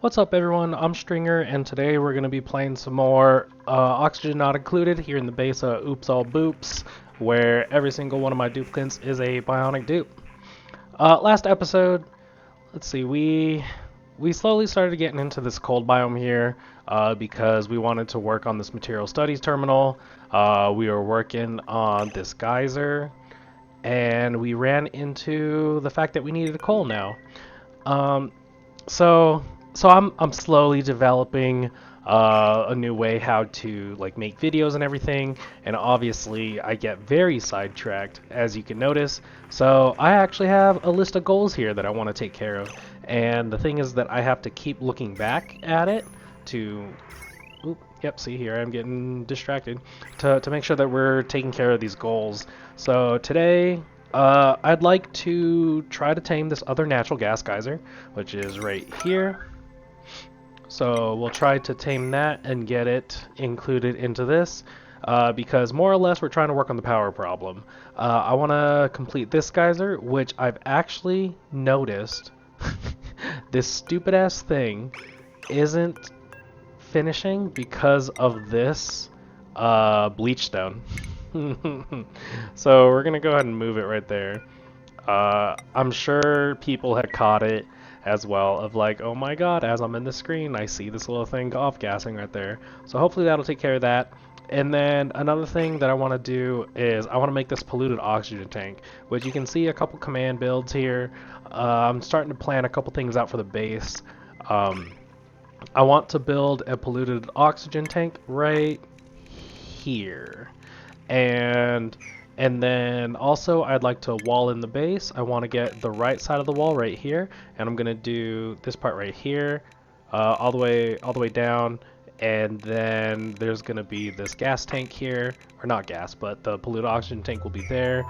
What's up, everyone? I'm Stringer, and today we're going to be playing some more Oxygen Not Included here in the base of Oops All Boops, where every single one of my duplicates is a bionic dupe. Last episode, let's see, we slowly started getting into this cold biome here because we wanted to work on this material studies terminal. We were working on this geyser, and we ran into the fact that we needed a coal now. Um, so I'm slowly developing a new way how to like make videos and everything, and obviously I get very sidetracked, as you can notice. So I actually have a list of goals here that I want to take care of, and the thing is that I have to keep looking back at it to Oop, yep, see here, I'm getting distracted. To make sure that we're taking care of these goals. So today, I'd like to try to tame this other natural gas geyser, which is right here. So we'll try to tame that and get it included into this, because more or less we're trying to work on the power problem. I want to complete this geyser, which I've actually noticed this stupid ass thing isn't finishing because of this bleach stone. So we're gonna go ahead and move it right there. I'm sure people had caught it as well of like, oh my god, as I'm in the screen, I see this little thing off gassing right there. So hopefully that'll take care of that. And then another thing that I want to do is I want to make this polluted oxygen tank, which you can see a couple command builds here. I'm starting to plan a couple things out for the base. Um, I want to build a polluted oxygen tank right here. And and then also I'd like to wall in the base. I want to get the right side of the wall right here, and I'm gonna do this part right here, all the way down, and then there's gonna be this gas tank here, or not gas, but the polluted oxygen tank will be there.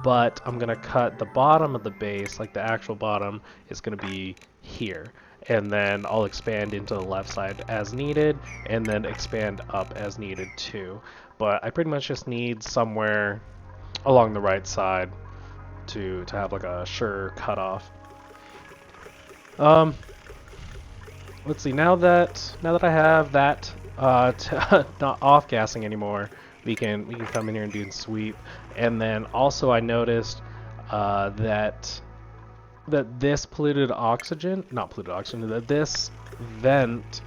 But I'm gonna cut the bottom of the base, like the actual bottom, is gonna be here, and then I'll expand into the left side as needed, and then expand up as needed too. But I pretty much just need somewhere along the right side to have like a sure cutoff. Um, let's see. Now that I have that not off gassing anymore, we can come in here and do sweep. And then also I noticed that this polluted oxygen, not polluted oxygen, that this vent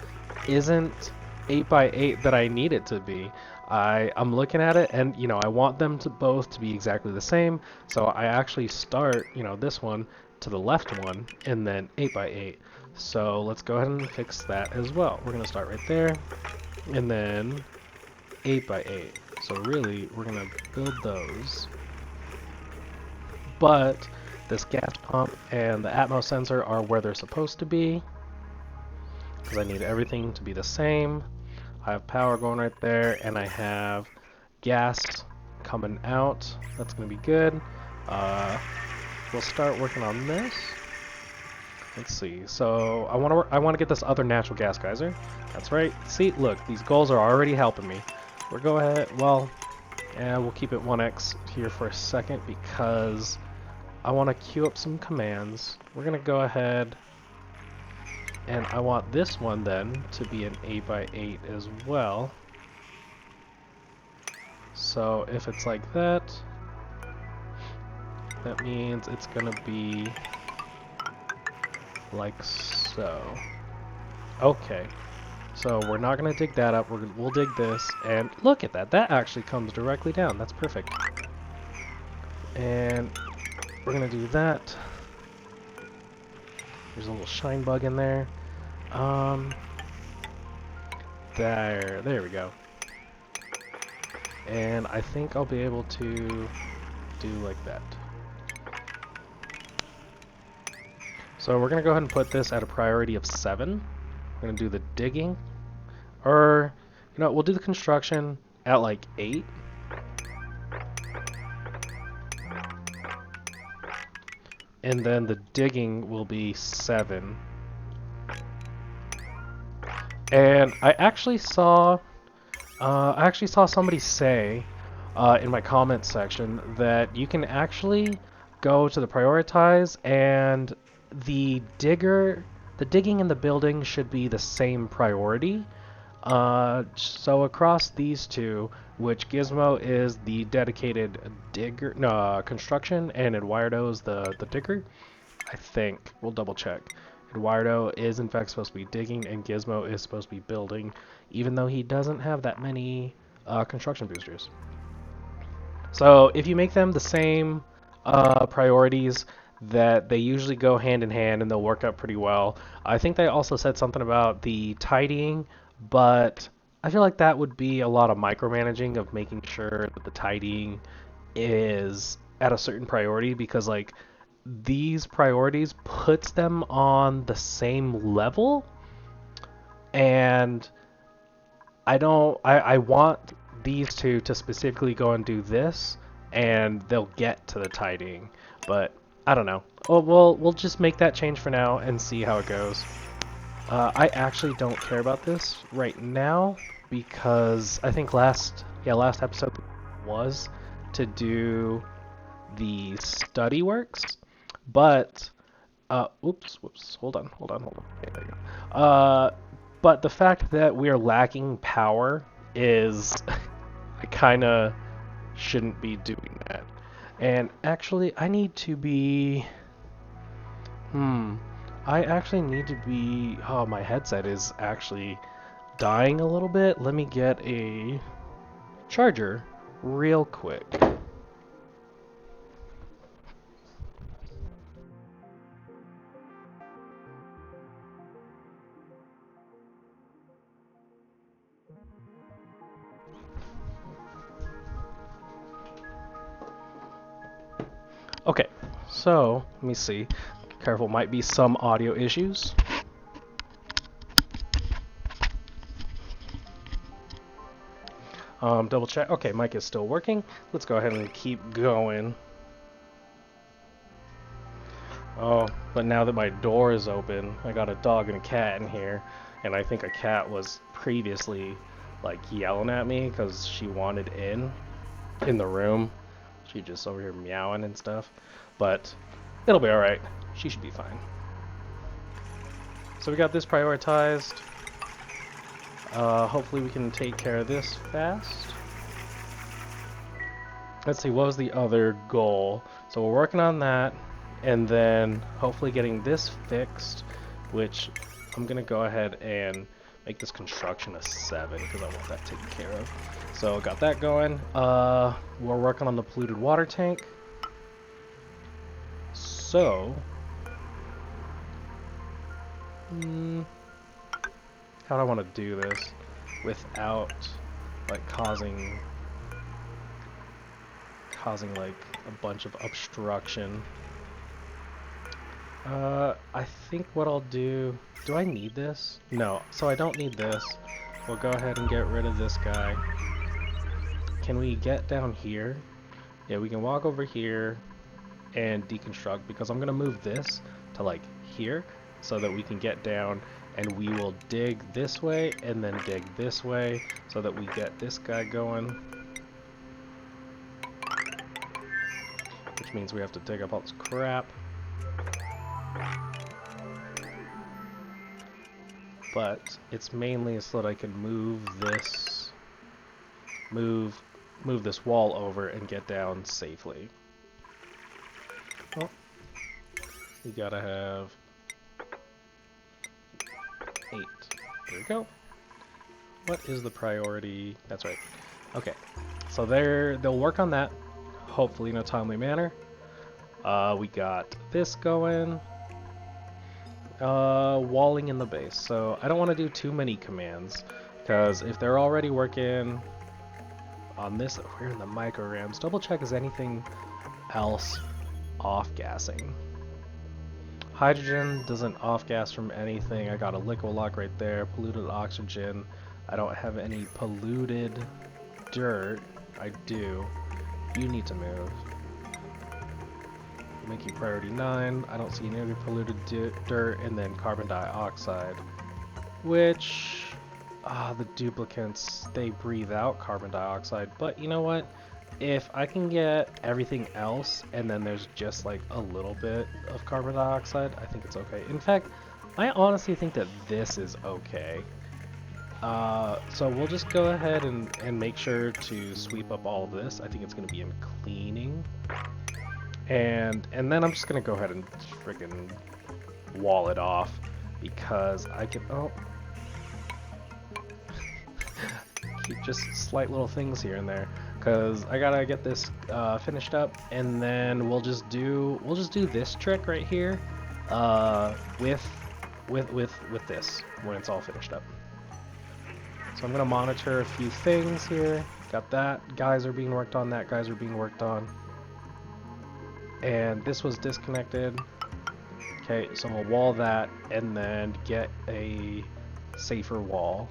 isn't 8 by 8 that I need it to be. I'm looking at it, and I want them to both to be exactly the same. So I actually start this one to the left one, and then 8 by 8. So let's go ahead and fix that as well. We're gonna start right there, and then 8 by 8. So really, we're gonna build those, but this gas pump and the Atmos sensor are where they're supposed to be, because I need everything to be the same. I have power going right there, and I have gas coming out. That's going to be good. We'll start working on this. Let's see. So I want to get this other natural gas geyser. That's right. See, look, these goals are already helping me. We'll go ahead. Well, yeah, we'll keep it 1x here for a second because I want to queue up some commands. We're going to go ahead, and I want this one then to be an 8 by 8 as well. So if it's like that, that means it's going to be like so. Okay. So we're not going to dig that up. We'll dig this, and look at that. That actually comes directly down. That's perfect. And we're going to do that. There's a little shine bug in there. There we go. And I think I'll be able to do like that. So we're gonna go ahead and put this at a priority of 7. We're gonna do the digging, or we'll do the construction at like 8. And then the digging will be 7. And I actually saw somebody say in my comments section that you can actually go to the prioritize, and the digger The digging and the building should be the same priority. So across these two, which Gizmo is the dedicated digger, no, construction, and Eduardo is the digger, I think. We'll double check. Eduardo is in fact supposed to be digging, and Gizmo is supposed to be building, even though he doesn't have that many construction boosters. So if you make them the same priorities, that they usually go hand in hand and they'll work out pretty well. I think they also said something about the tidying, but I feel like that would be a lot of micromanaging of making sure that the tidying is at a certain priority, because like these priorities puts them on the same level, and I want these two to specifically go and do this, and they'll get to the tidying. But I don't know. Oh, we'll just make that change for now and see how it goes. I actually don't care about this right now because I think last episode was to do the study works, but oops, hold on. Okay, there you go. But the fact that we are lacking power is I kind of shouldn't be doing that. And actually, I need to be. I actually need to be. Oh, my headset is actually dying a little bit. Let me get a charger real quick. Okay, so let me see. Careful, might be some audio issues. Double check. Okay, mic is still working. Let's go ahead and keep going. Oh, but now that my door is open, I got a dog and a cat in here, and I think a cat was previously like yelling at me because she wanted in the room. She just over here meowing and stuff, but it'll be all right. She should be fine. So we got this prioritized. Hopefully we can take care of this fast. Let's see, what was the other goal? So we're working on that, and then hopefully getting this fixed, which I'm gonna go ahead and make this construction a 7 because I want that taken care of. So got that going. We're working on the polluted water tank. So how do I want to do this without like causing like a bunch of obstruction? I think what I'll do I need this? No, so I don't need this. We'll go ahead and get rid of this guy. Can we get down here? Yeah, we can walk over here and deconstruct, because I'm gonna move this to like here so that we can get down, and we will dig this way and then dig this way so that we get this guy going, which means we have to dig up all this crap. But it's mainly so that I can move this wall over and get down safely. Oh, we gotta have 8. There we go. What is the priority? That's right. Okay, so they'll work on that, hopefully in a timely manner. We got this going. Walling in the base. So I don't want to do too many commands, because if they're already working on this, we're in the micrograms. Double check is anything else off-gassing. Hydrogen doesn't off-gas from anything. I got a liquid lock right there. Polluted oxygen. I don't have any polluted dirt. I do. You need to move. Making priority 9. I don't see any polluted dirt, and then carbon dioxide, which the duplicates, they breathe out carbon dioxide. But you know what? If I can get everything else and then there's just like a little bit of carbon dioxide, I think it's okay. In fact, I honestly think that this is okay. So we'll just go ahead and make sure to sweep up all of this. I think it's going to be in cleaning. And then I'm just going to go ahead and freaking wall it off because I can... Oh. Keep just slight little things here and there because I gotta get this finished up, and then we'll just do this trick right here with this when it's all finished up. So I'm gonna monitor a few things here. Got that. Guys are being worked on. That guys are being worked on. And this was disconnected. Okay, so we'll wall that and then get a safer wall.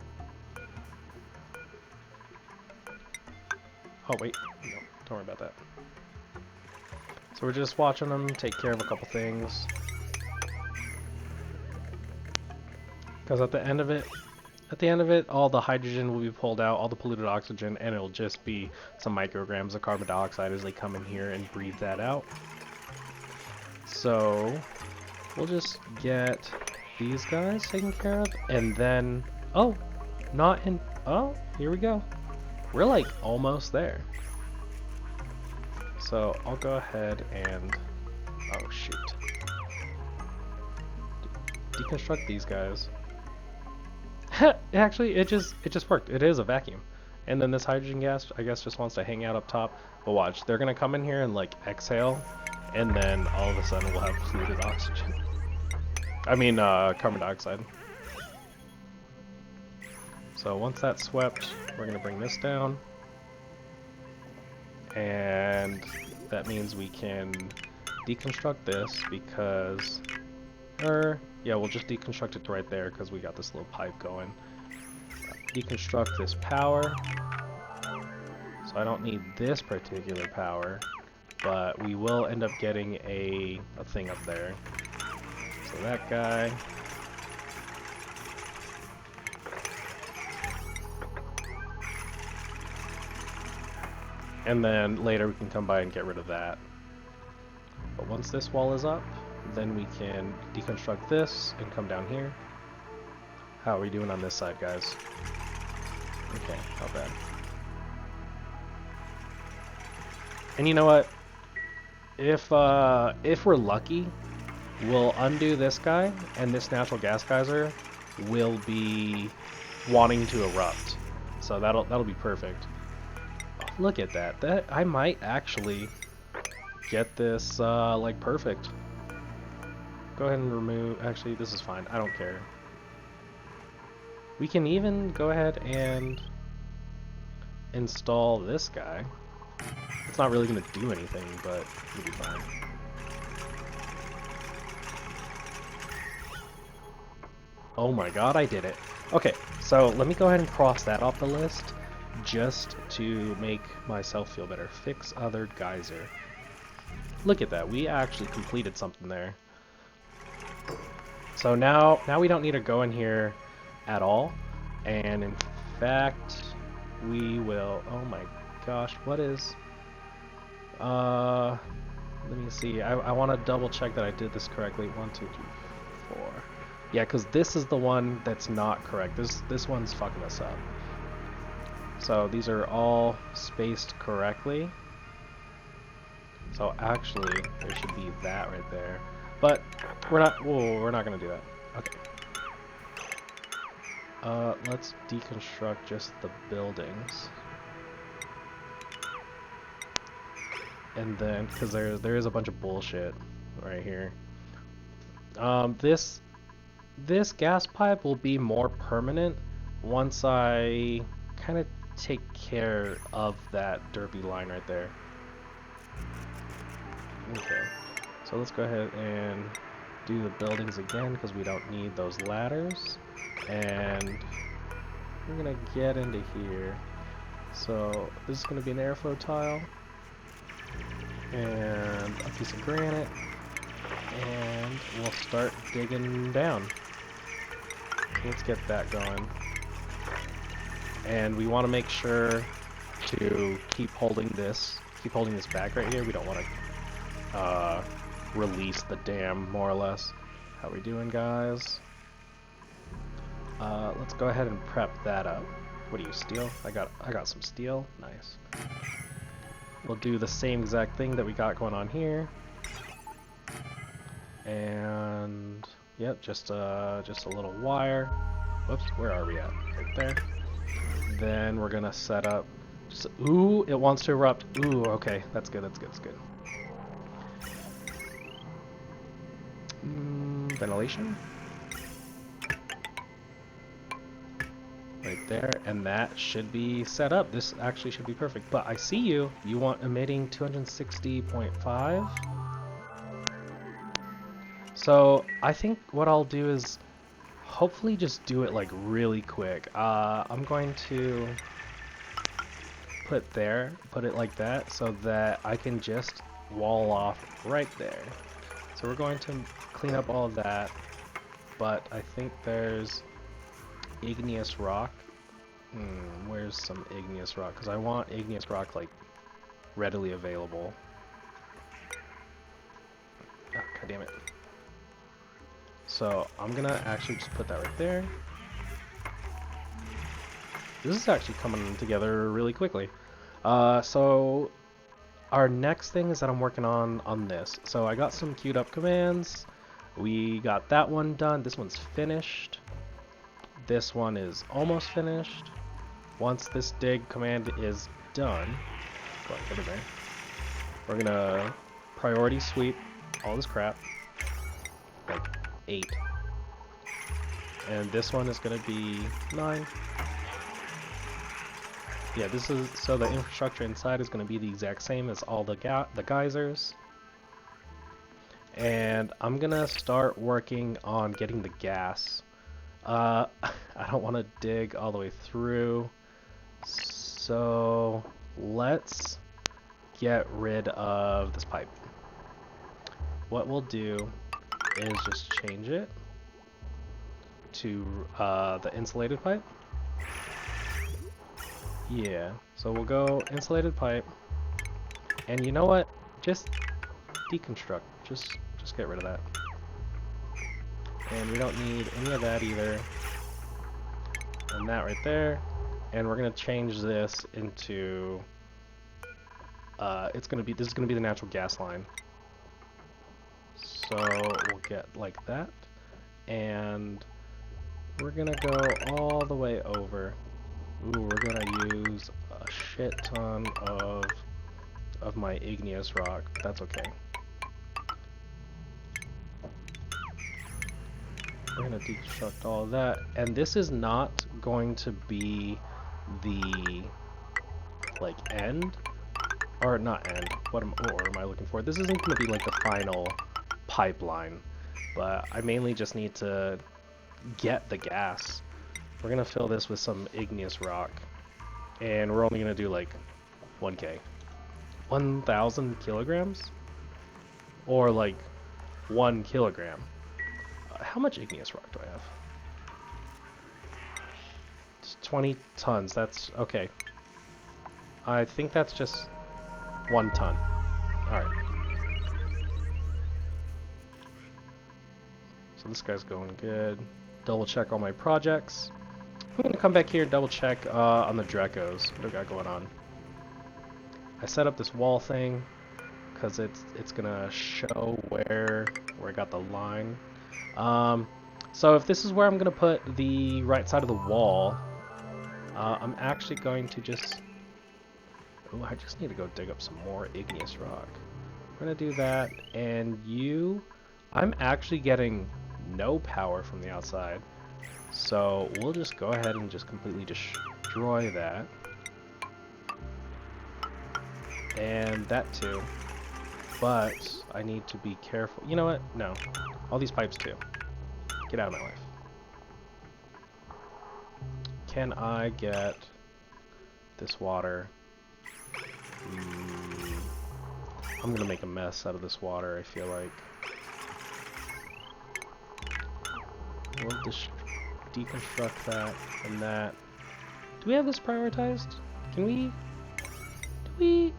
Oh wait, no, don't worry about that. So we're just watching them take care of a couple things. Because at the end of it, all the hydrogen will be pulled out, all the polluted oxygen, and it'll just be some micrograms of carbon dioxide as they come in here and breathe that out. So we'll just get these guys taken care of, and then, oh, here we go. We're like almost there. So I'll go ahead and, oh shoot. Deconstruct these guys. Actually, it just worked. It is a vacuum. And then this hydrogen gas, I guess, just wants to hang out up top. But watch, they're gonna come in here and like exhale, and then all of a sudden we'll have polluted oxygen. I mean, carbon dioxide. So once that's swept, we're gonna bring this down. And that means we can deconstruct this because, yeah, we'll just deconstruct it to right there because we got this little pipe going. Deconstruct this power. So I don't need this particular power, but we will end up getting a thing up there. So that guy. And then later we can come by and get rid of that. But once this wall is up, then we can deconstruct this and come down here. How are we doing on this side, guys? Okay, not bad. And you know what? If we're lucky, we'll undo this guy, and this natural gas geyser will be wanting to erupt. So that'll be perfect. Look at that. I might actually get this like perfect. Go ahead and remove. Actually, this is fine. I don't care. We can even go ahead and install this guy. It's not really going to do anything, but it'll be fine. Oh my god, I did it. Okay, so let me go ahead and cross that off the list just to make myself feel better. Fix other geyser. Look at that. We actually completed something there. So now we don't need to go in here at all. And in fact, we will... Oh my gosh, what is... let me see. I want to double check that I did this correctly. 1, 2, 3, 4. Yeah, because this is the one that's not correct. This one's fucking us up. So these are all spaced correctly. So actually, there should be that right there. But we're not gonna do that. Okay. Let's deconstruct just the buildings. And then, because there is a bunch of bullshit right here. This gas pipe will be more permanent once I kind of take care of that derpy line right there. Okay, so let's go ahead and do the buildings again because we don't need those ladders. And we're gonna get into here. So this is gonna be an airflow tile and a piece of granite, and we'll start digging down. Let's get that going. And we want to make sure to keep holding this back right here. We don't want to release the dam, more or less. How we doing, guys? Let's go ahead and prep that up. What do you, steel? I got some steel. Nice. We'll do the same exact thing that we got going on here. And yep, just a little wire. Whoops, where are we at? Right there. Then we're gonna set up. Just, ooh, it wants to erupt. Ooh, okay, that's good. That's good. That's good. Ventilation. Right there, and that should be set up. This actually should be perfect. But I see you. You want emitting 260.5. So I think what I'll do is hopefully just do it like really quick. I'm going to put it like that so that I can just wall off right there. So we're going to clean up all of that, but I think there's igneous rock. Where's some igneous rock? Because I want igneous rock like readily available. Oh, God damn it. So I'm gonna actually just put that right there. This is actually coming together really quickly. So our next thing is that I'm working on this. So I got some queued up commands. We got that one done. This one's finished. This one is almost finished. Once this dig command is done, get in there. We're gonna priority sweep all this crap, like 8. And this one is gonna be 9. Yeah, this is so the infrastructure inside is gonna be the exact same as all the geysers. And I'm gonna start working on getting the gas. I don't want to dig all the way through, so let's get rid of this pipe. What we'll do is just change it to the insulated pipe. Yeah, so we'll go insulated pipe, and you know what? Just deconstruct. Just get rid of that. And we don't need any of that either. And that right there. And we're gonna change this into this is gonna be the natural gas line. So we'll get like that. And we're gonna go all the way over. Ooh, we're gonna use a shit ton of my igneous rock. That's okay. We're gonna deconstruct all of that, and this is not going to be the like end, or not end. What am I looking for? This isn't gonna be like the final pipeline, but I mainly just need to get the gas. We're gonna fill this with some igneous rock, and we're only gonna do like 1K, 1,000 kilograms, or like 1 kilogram. How much igneous rock do I have? It's 20 tons. That's okay. I think that's just 1 ton. Alright. So this guy's going good. Double check all my projects. I'm gonna come back here and double check on the Drecos. What do I got going on? I set up this wall thing because it's gonna show where I got the line. So if this is where I'm gonna put the right side of the wall, I'm actually going to just... Oh, I just need to go dig up some more igneous rock. We're gonna do that, and I'm actually getting no power from the outside, so we'll just go ahead and just completely destroy that. And that too. But I need to be careful. You know what? No. All these pipes too. Get out of my life. Can I get this water? I'm gonna make a mess out of this water, I feel like. We'll just deconstruct that and that. Do we have this prioritized? Can we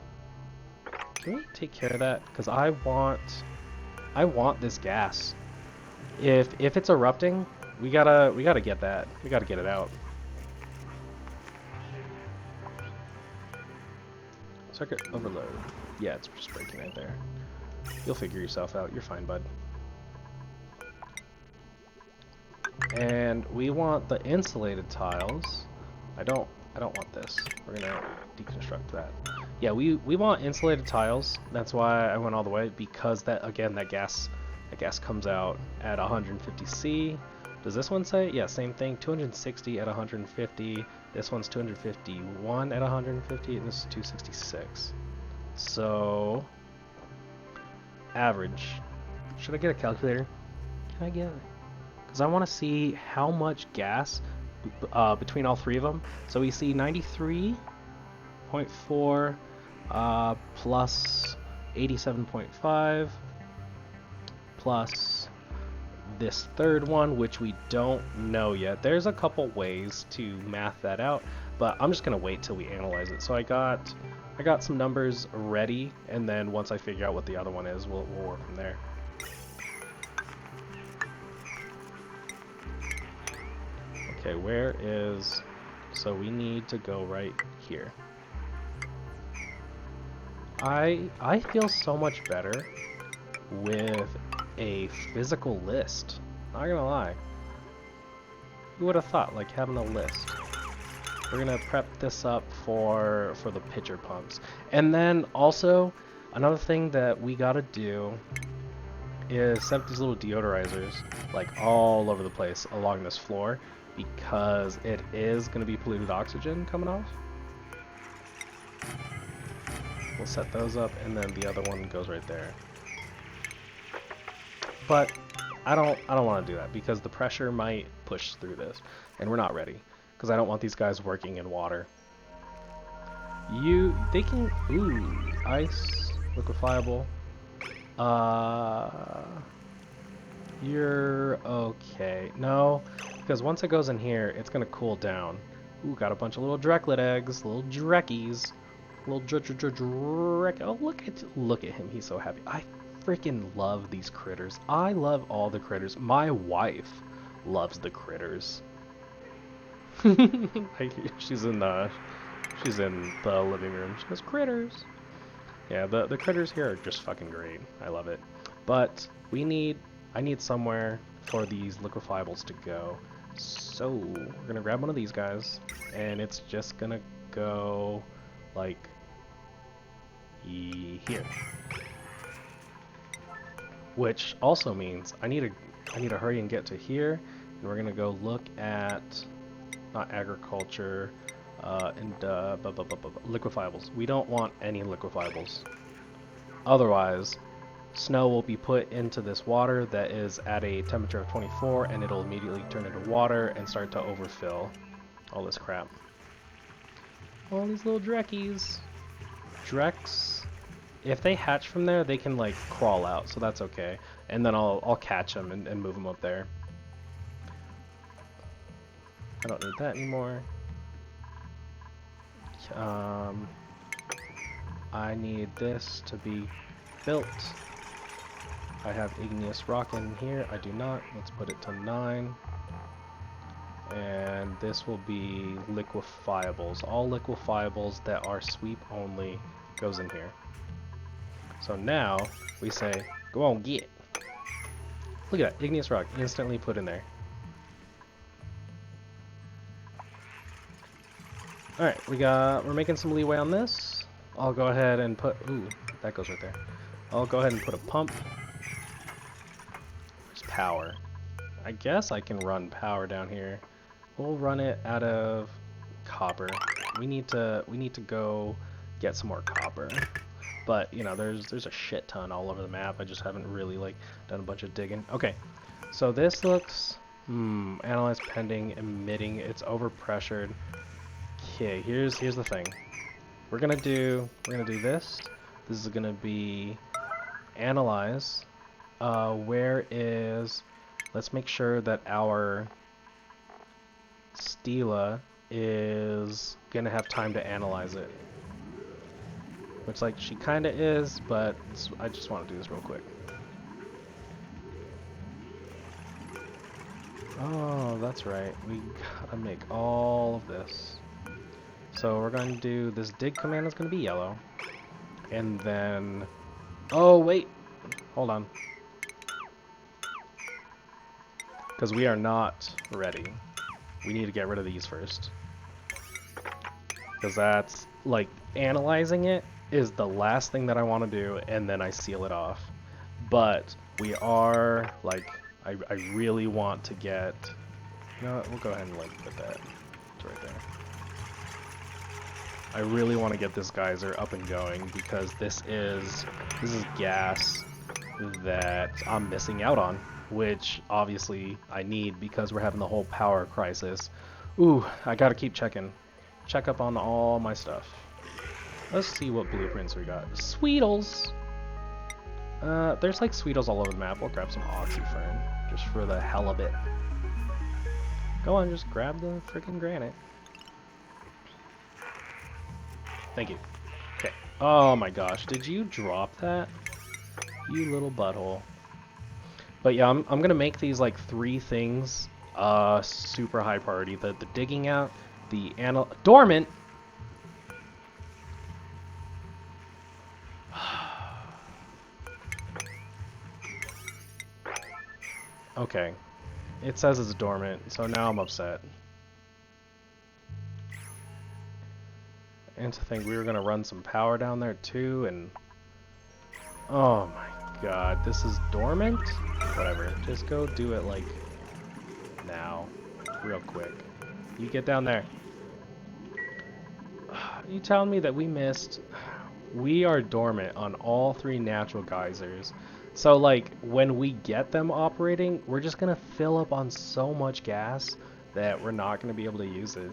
take care of that? Because I want this gas. If it's erupting, we gotta get that. We gotta get it out. Circuit overload. Yeah, it's just breaking right there. You'll figure yourself out. You're fine, bud. And we want the insulated tiles. I don't want this. We're gonna deconstruct that. Yeah, we want insulated tiles. That's why I went all the way, because that, again, that gas comes out at 150C. Does this one say? Yeah, same thing. 260 at 150. This one's 251 at 150, and this is 266. So average. Should I get a calculator? Can I get it? Because I want to see how much gas between all three of them. So we see 93.4 plus 87.5 plus this third one, which we don't know yet. There's a couple ways to math that out, but I'm just gonna wait till we analyze it. So I got some numbers ready, and then once I figure out what the other one is, we'll work from there. Okay, where is... So we need to go right here. I feel so much better with a physical list. Not gonna lie. Who would have thought, like, having a list? We're gonna prep this up for the pitcher pumps. And then also, another thing that we gotta do is set up these little deodorizers, like, all over the place along this floor, because it is gonna be polluted oxygen coming off. We'll set those up, and then the other one goes right there. But I don't want to do that, because the pressure might push through this, and we're not ready, because I don't want these guys working in water. They can, ooh, ice, liquefiable. You're okay. No, because once it goes in here, it's gonna cool down. Ooh, got a bunch of little Drecklet eggs, little Dreckies, little Dreck. Oh, look at him. He's so happy. I freaking love these critters. I love all the critters. My wife loves the critters. She's in the living room. She goes, critters. Yeah, the critters here are just fucking great. I love it. But I need somewhere for these liquefiables to go. So we're gonna grab one of these guys, and it's just gonna go like here. Which also means I need to hurry and get to here, and we're gonna go look at not agriculture and liquefiables. We don't want any liquefiables. Otherwise, snow will be put into this water that is at a temperature of 24, and it'll immediately turn into water and start to overfill all this crap. All these little Dreckies. Drecks. If they hatch from there, they can, like, crawl out, so that's okay. And then I'll catch them and move them up there. I don't need that anymore. I need this to be built. I have igneous rock in here. I do not. Let's put it to 9. And this will be liquefiables. All liquefiables that are sweep only goes in here. So now we say, go on, get it. Look at that, igneous rock instantly put in there. Alright, we're making some leeway on this. I'll go ahead and put, ooh, that goes right there. I'll go ahead and put a pump. There's power. I guess I can run power down here. We'll run it out of copper. We need to go get some more copper. But, you know, there's a shit ton all over the map. I just haven't really, like, done a bunch of digging. Okay, so this looks, analyze pending, emitting, it's overpressured. Okay, here's the thing. We're gonna do this. This is gonna be analyze. Where is, let's make sure that our Stela is gonna have time to analyze it. Looks like she kinda is, but I just want to do this real quick. Oh, that's right. We gotta make all of this. So we're going to do this dig command is going to be yellow. And then... Oh, wait. Hold on. Because we are not ready. We need to get rid of these first. Because that's, like, analyzing it is the last thing that I want to do, and then I seal it off. But we are, like, I really want to get... You know what? We'll go ahead and, like, put that. It's right there. I really want to get this geyser up and going because this is gas that I'm missing out on, which obviously I need because we're having the whole power crisis. Ooh, I gotta keep checking. Check up on all my stuff. Let's see what blueprints we got. Sweetles! There's like Sweetles all over the map. We'll grab some oxyfern, just for the hell of it. Go on, just grab the freaking granite. Thank you. Okay. Oh my gosh, did you drop that? You little butthole. But yeah, I'm gonna make these like 3 things super high priority. The digging out, the dormant. Okay. It says it's dormant, so now I'm upset. And to think we were gonna run some power down there too, and oh my god, this is dormant? Whatever, just go do it like now, real quick. You get down there. You telling me that we missed? We are dormant on all 3 natural geysers. So like when we get them operating, we're just gonna fill up on so much gas that we're not gonna be able to use it.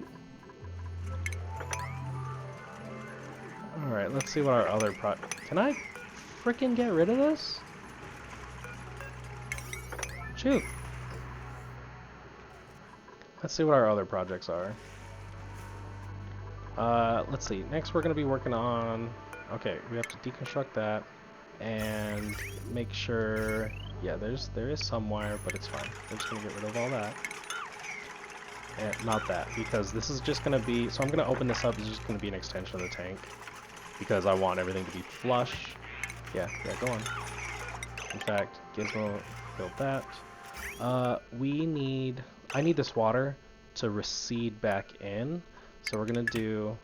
Alright, let's see what our other Can I frickin' get rid of this? Shoot. Let's see what our other projects are. Let's see. Next we're going to be working on... Okay, we have to deconstruct that and make sure... Yeah, there is some wire, but it's fine. We're just going to get rid of all that. And not that, because this is just going to be... So I'm going to open this up. It's just going to be an extension of the tank. Because I want everything to be flush. Yeah, go on. In fact, Gizmo built that. I need this water to recede back in. So we're gonna do...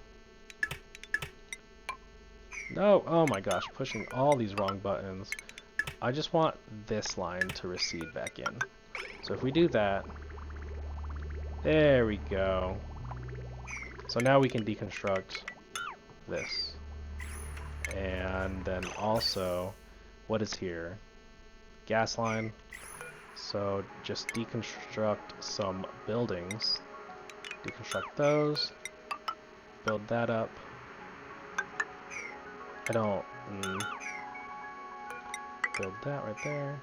No, oh my gosh, pushing all these wrong buttons. I just want this line to recede back in. So if we do that... There we go. So now we can deconstruct this. And then also, what is here? Gas line. So just deconstruct some buildings. Deconstruct those. Build that up. I don't... Build that right there.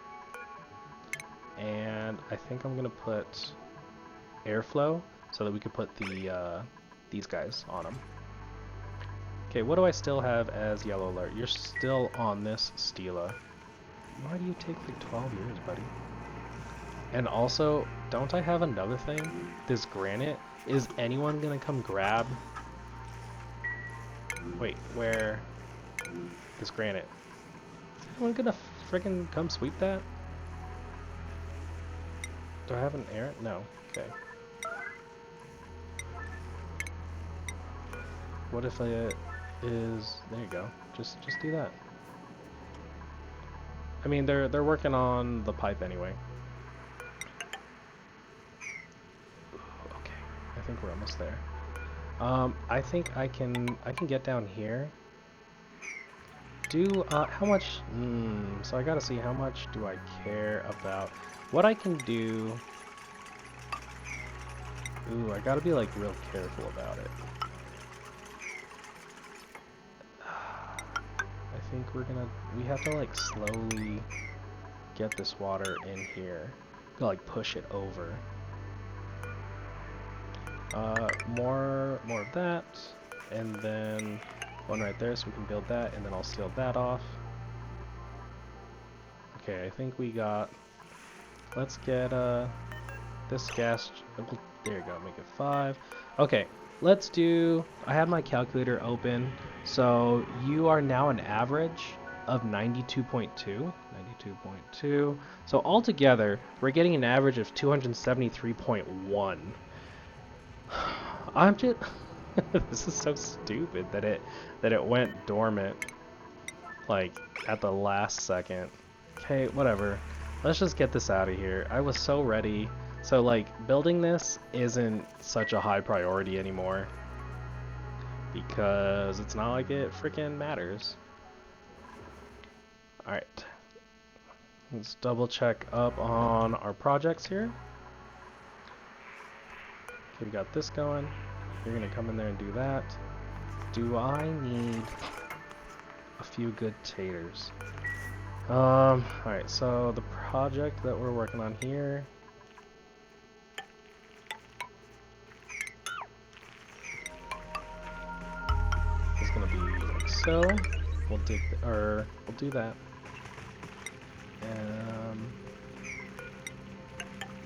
And I think I'm gonna put airflow so that we could put the these guys on them. Okay, what do I still have as yellow alert? You're still on this, Stila. Why do you take like 12 years, buddy? And also, don't I have another thing? This granite? Is anyone gonna come grab... Wait, where... This granite. Is anyone gonna frickin' come sweep that? Do I have an air? No. Okay. What if it is... There you go. Just do that. I mean, they're working on the pipe anyway. Okay, I think we're almost there. I think I can get down here. How much? So I gotta see how much do I care about. What I can do. Ooh, I gotta be like real careful about it. I think we have to like slowly get this water in here. Like push it over. More of that, and then one right there so we can build that, and then I'll seal that off. Okay, I think we got... Let's get this gas. There you go. Make it 5. Okay. Let's do. I have my calculator open. So you are now an average of 92.2. 92.2. So altogether, we're getting an average of 273.1. I'm just. This is so stupid that it went dormant, like at the last second. Okay, whatever. Let's just get this out of here. I was so ready. So like building this isn't such a high priority anymore because it's not like it freaking matters. All right. Let's double check up on our projects here. Okay, we got this going. You're gonna come in there and do that. Do I need a few good taters? Alright, so the project that we're working on here is gonna be like so. We'll dig we'll do that.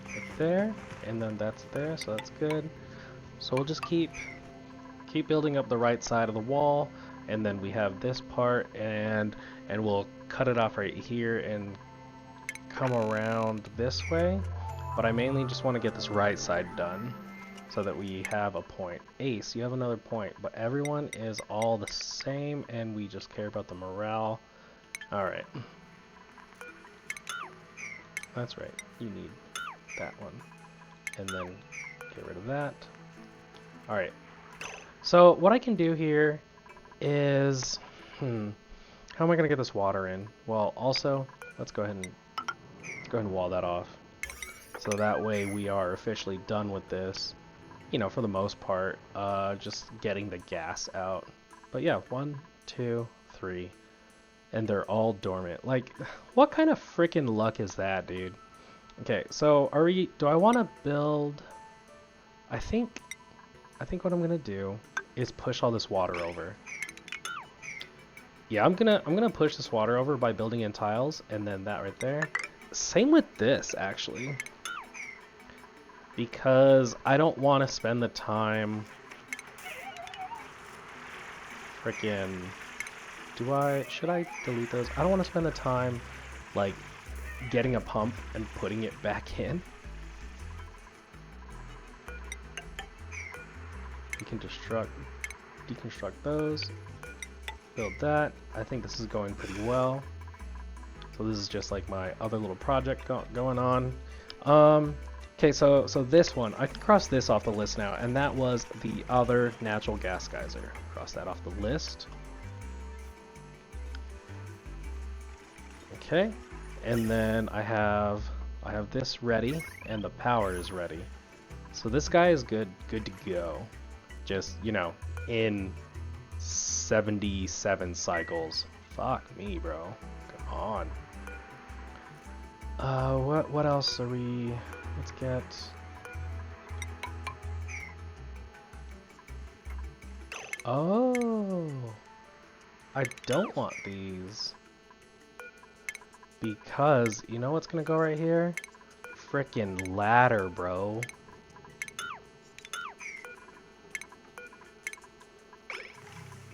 Right there, and then that's there, so that's good. So we'll just keep building up the right side of the wall, and then we have this part, and we'll cut it off right here and come around this way. But I mainly just want to get this right side done so that we have a point. Ace, you have another point, but everyone is all the same, and we just care about the morale. All right. That's right. You need that one, and then get rid of that. Alright, so what I can do here is, how am I going to get this water in? Well, also, let's go ahead and wall that off. So that way we are officially done with this, you know, for the most part, just getting the gas out. But yeah, 1, 2, 3, and they're all dormant. Like, what kind of freaking luck is that, dude? Okay, so do I want to build, I think what I'm gonna do is push all this water over. Yeah, I'm gonna push this water over by building in tiles, and then that right there. Same with this, actually, because I don't want to spend the time. Frickin', should I delete those? I don't want to spend the time, like, getting a pump and putting it back in. We can deconstruct those, build that. I think this is going pretty well. So this is just like my other little project going on. Okay, so this one, I can cross this off the list now, and that was the other natural gas geyser. Cross that off the list. Okay, and then I have this ready, and the power is ready. So this guy is good to go. Just, you know, in 77 cycles. Fuck me, bro. Come on. What else are we? Let's get. Oh, I don't want these because you know what's gonna go right here? Frickin' ladder, bro.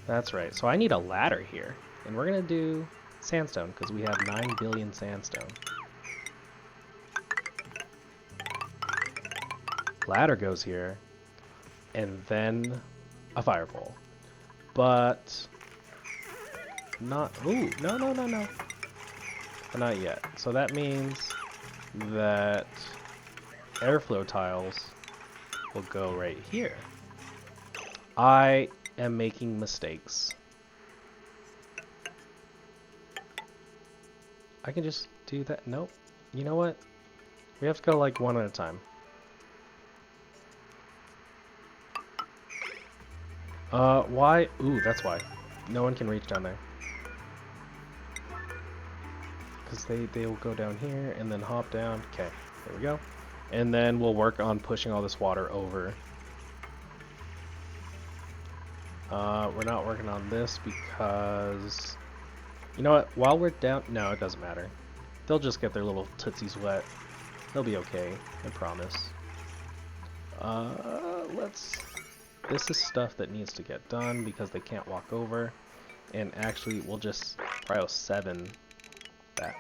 That's right. So I need a ladder here. And we're going to do sandstone because we have 9 billion sandstone. Ladder goes here. And then a fire pole. But not... Ooh, no. Not yet. So that means that airflow tiles will go right here. I am making mistakes. I can just do that. Nope. You know what? We have to go like one at a time. Why? Ooh, that's why. No one can reach down there. Because they will go down here and then hop down. Okay, there we go. And then we'll work on pushing all this water over. We're not working on this because... You know what? While we're down... No, it doesn't matter. They'll just get their little tootsies wet. They'll be okay. I promise. This is stuff that needs to get done because they can't walk over. And actually, we'll just prio 7 that.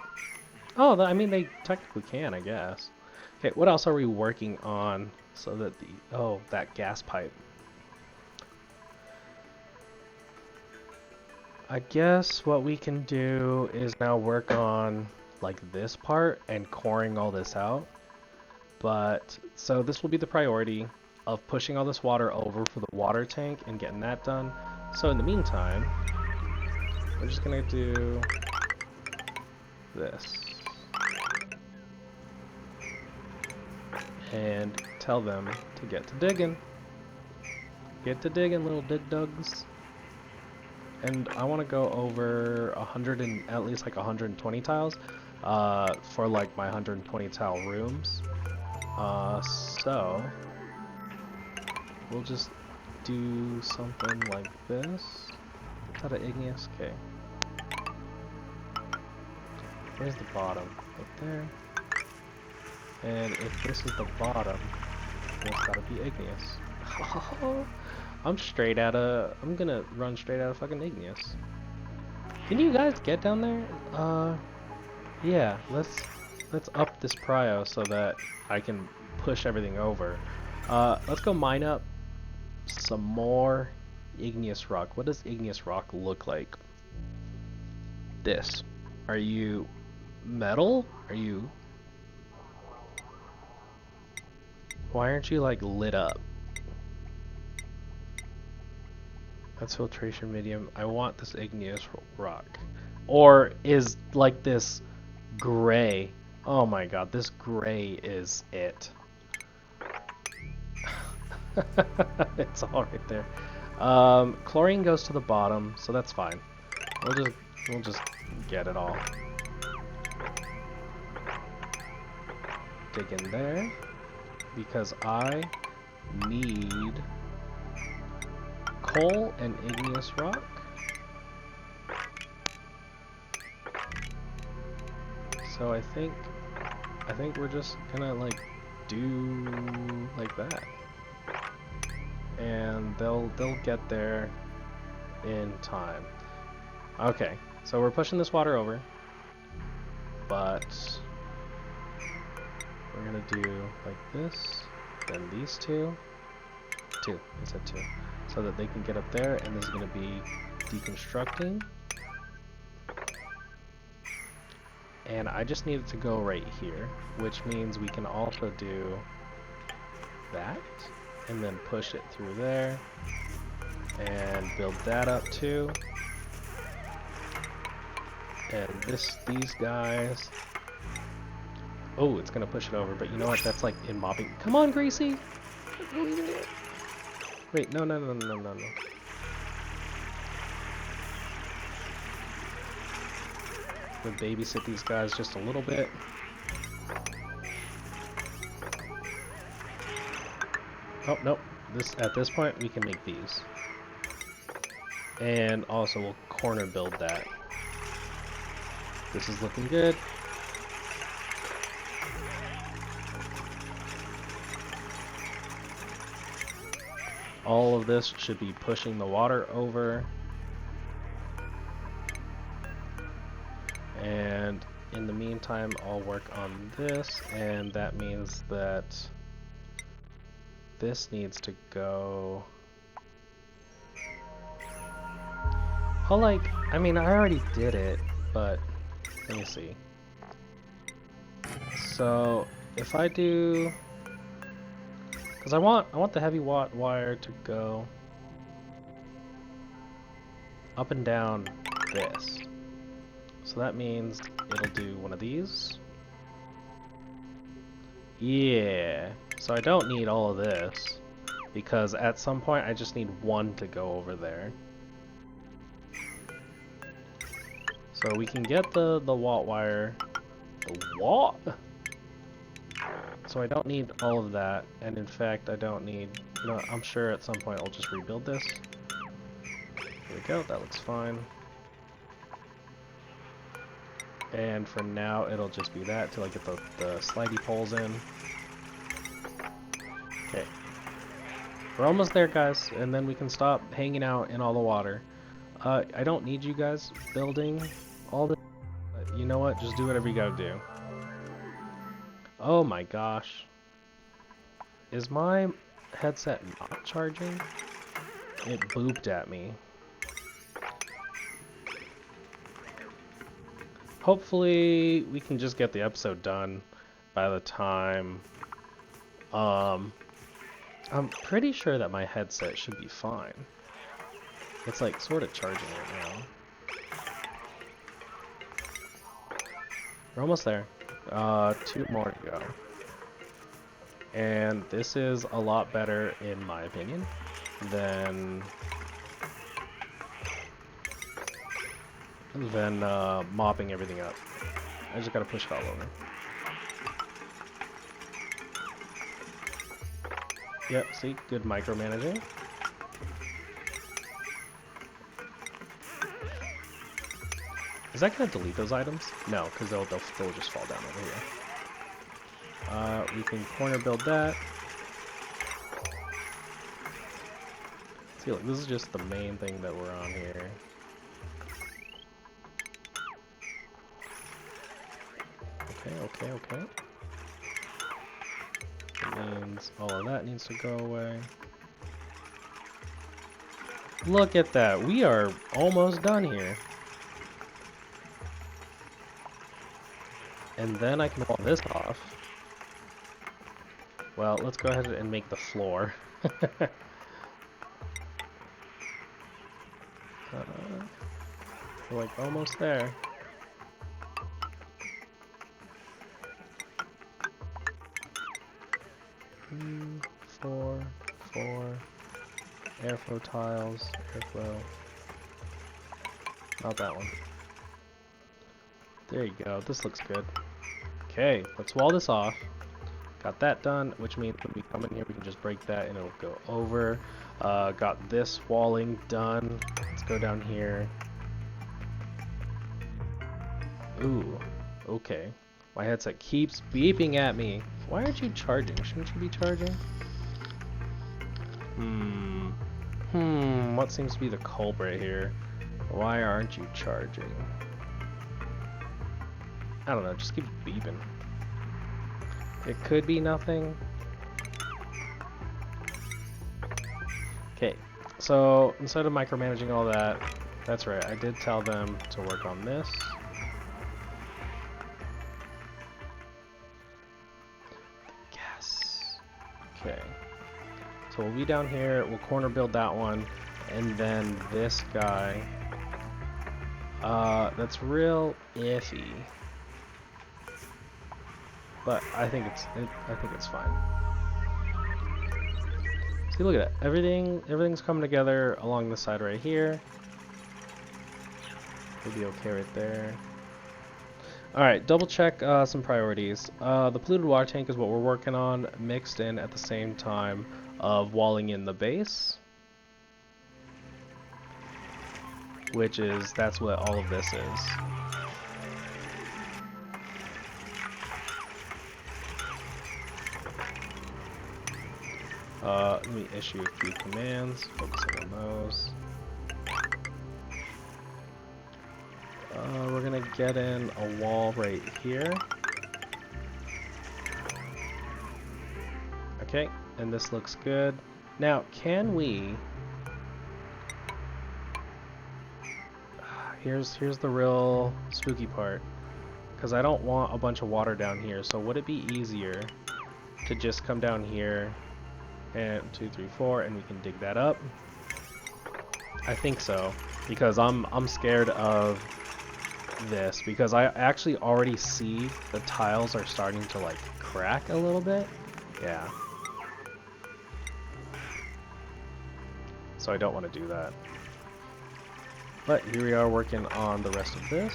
Oh, I mean, they technically can, I guess. Okay, what else are we working on so that oh, that gas pipe. I guess what we can do is now work on, like, this part and coring all this out. But, so this will be the priority of pushing all this water over for the water tank and getting that done. So in the meantime, we're just gonna do this. And tell them to get to digging. Get to digging, little dig dugs. And I want to go over 100 and at least like 120 tiles for like my 120 tile rooms. So we'll just do something like this. Is that an igneous? Okay. Where's the bottom? Right there. And if this is the bottom, then it's gotta be igneous. I'm gonna run straight out of fucking igneous. Can you guys get down there? Yeah, let's up this prio so that I can push everything over. Let's go mine up some more igneous rock. What does igneous rock look like? This. Are you metal? Are you... Why aren't you like lit up? That's filtration medium. I want this igneous rock. Or is like this gray. Oh my god, this gray is it. It's all right there. Chlorine goes to the bottom, so that's fine. We'll just get it all. Dig in there because I need coal and igneous rock. So I think we're just gonna like do like that. And they'll get there in time. Okay, so we're pushing this water over, but we're gonna do like this, then these two, I said two, so that they can get up there, and this is gonna be deconstructing. And I just need it to go right here, which means we can also do that, and then push it through there, and build that up too. And these guys, oh, it's gonna push it over, but you know what, that's like in mobbing. Come on, Gracie! Wait, no. We'll babysit these guys just a little bit. Oh, nope. At this point, we can make these. And also, we'll corner build that. This is looking good. All of this should be pushing the water over. And in the meantime, I'll work on this, and that means that this needs to go... I mean, I already did it, but let me see. So, if I do... Because I want the heavy wire to go up and down this. So that means it'll do one of these. Yeah. So I don't need all of this, because at some point I just need one to go over there. So we can get the watt wire. The what? So I don't need all of that, and in fact I don't need, you know, I'm sure at some point I'll just rebuild this. There we go, that looks fine. And for now it'll just be that till I get the slidey poles in. Okay, We're almost there, guys, and then we can stop hanging out in all the water. I don't need you guys building all the... You know what? Just do whatever you gotta do. Oh my gosh. Is my headset not charging? It booped at me. Hopefully we can just get the episode done by the time... I'm pretty sure that my headset should be fine. It's like sort of charging right now. We're almost there. 2 more to go. And this is a lot better, in my opinion, than mopping everything up. I just gotta push it all over. Yep, see? Good micromanaging. Is that gonna delete those items? No, because they'll just fall down over here. We can corner build that. See, look, this is just the main thing that we're on here. Okay. That means all of that needs to go away. Look at that. We are almost done here. And then I can wall this off. Well, let's go ahead and make the floor. We're like almost there. Four. Airflow tiles. Airflow. Not that one. There you go. This looks good. Okay, let's wall this off. Got that done, which means when we come in here, we can just break that and it'll go over. Got this walling done. Let's go down here. Ooh, okay. My headset keeps beeping at me. Why aren't you charging? Shouldn't you be charging? What seems to be the culprit here? Why aren't you charging? I don't know, just keep beeping. It could be nothing. Okay, so instead of micromanaging all that, that's right, I did tell them to work on this. Yes. Okay. So we'll be down here, we'll corner build that one, and then this guy. That's real iffy. But I think it's fine. See, look at that. Everything's coming together along the side right here. We'll be okay right there. Alright, double check some priorities. The polluted water tank is what we're working on, mixed in at the same time of walling in the base. That's what all of this is. Let me issue a few commands, focusing on those. We're gonna get in a wall right here. Okay, and this looks good. Now, can we... Here's the real spooky part. Because I don't want a bunch of water down here, so would it be easier to just come down here and 2, 3, 4, and we can dig that up? I think so, because I'm scared of this, because I actually already see the tiles are starting to like crack a little bit. Yeah. So I don't want to do that. But here we are working on the rest of this.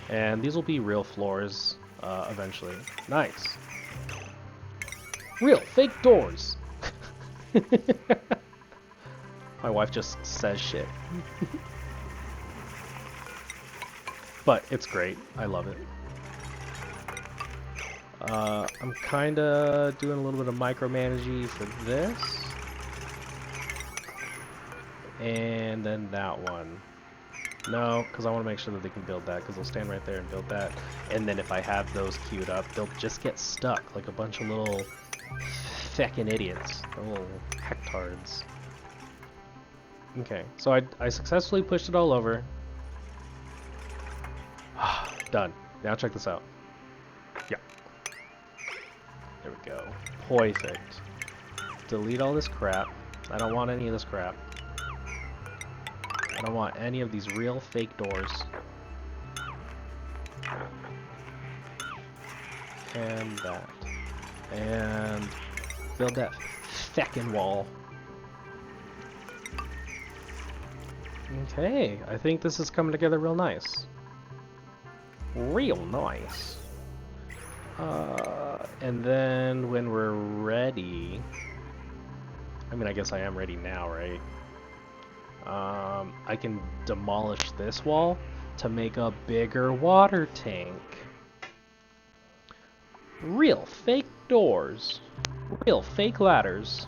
And these will be real floors eventually. Nice. Real fake doors. My wife just says shit. But it's great. I love it. I'm kinda doing a little bit of micromanaging for this. And then that one. No, because I want to make sure that they can build that, because they'll stand right there and build that. And then if I have those queued up, they'll just get stuck like a bunch of little feckin' idiots. Little hectards. Okay, so I successfully pushed it all over. Done. Now check this out. Yeah. There we go. Perfect. Delete all this crap. I don't want any of this crap. I don't want any of these real fake doors. And that. And build that feckin' wall. Okay, I think this is coming together real nice. Real nice. And then when we're ready... I mean, I guess I am ready now, right? I can demolish this wall to make a bigger water tank. Real fake doors. Real fake ladders.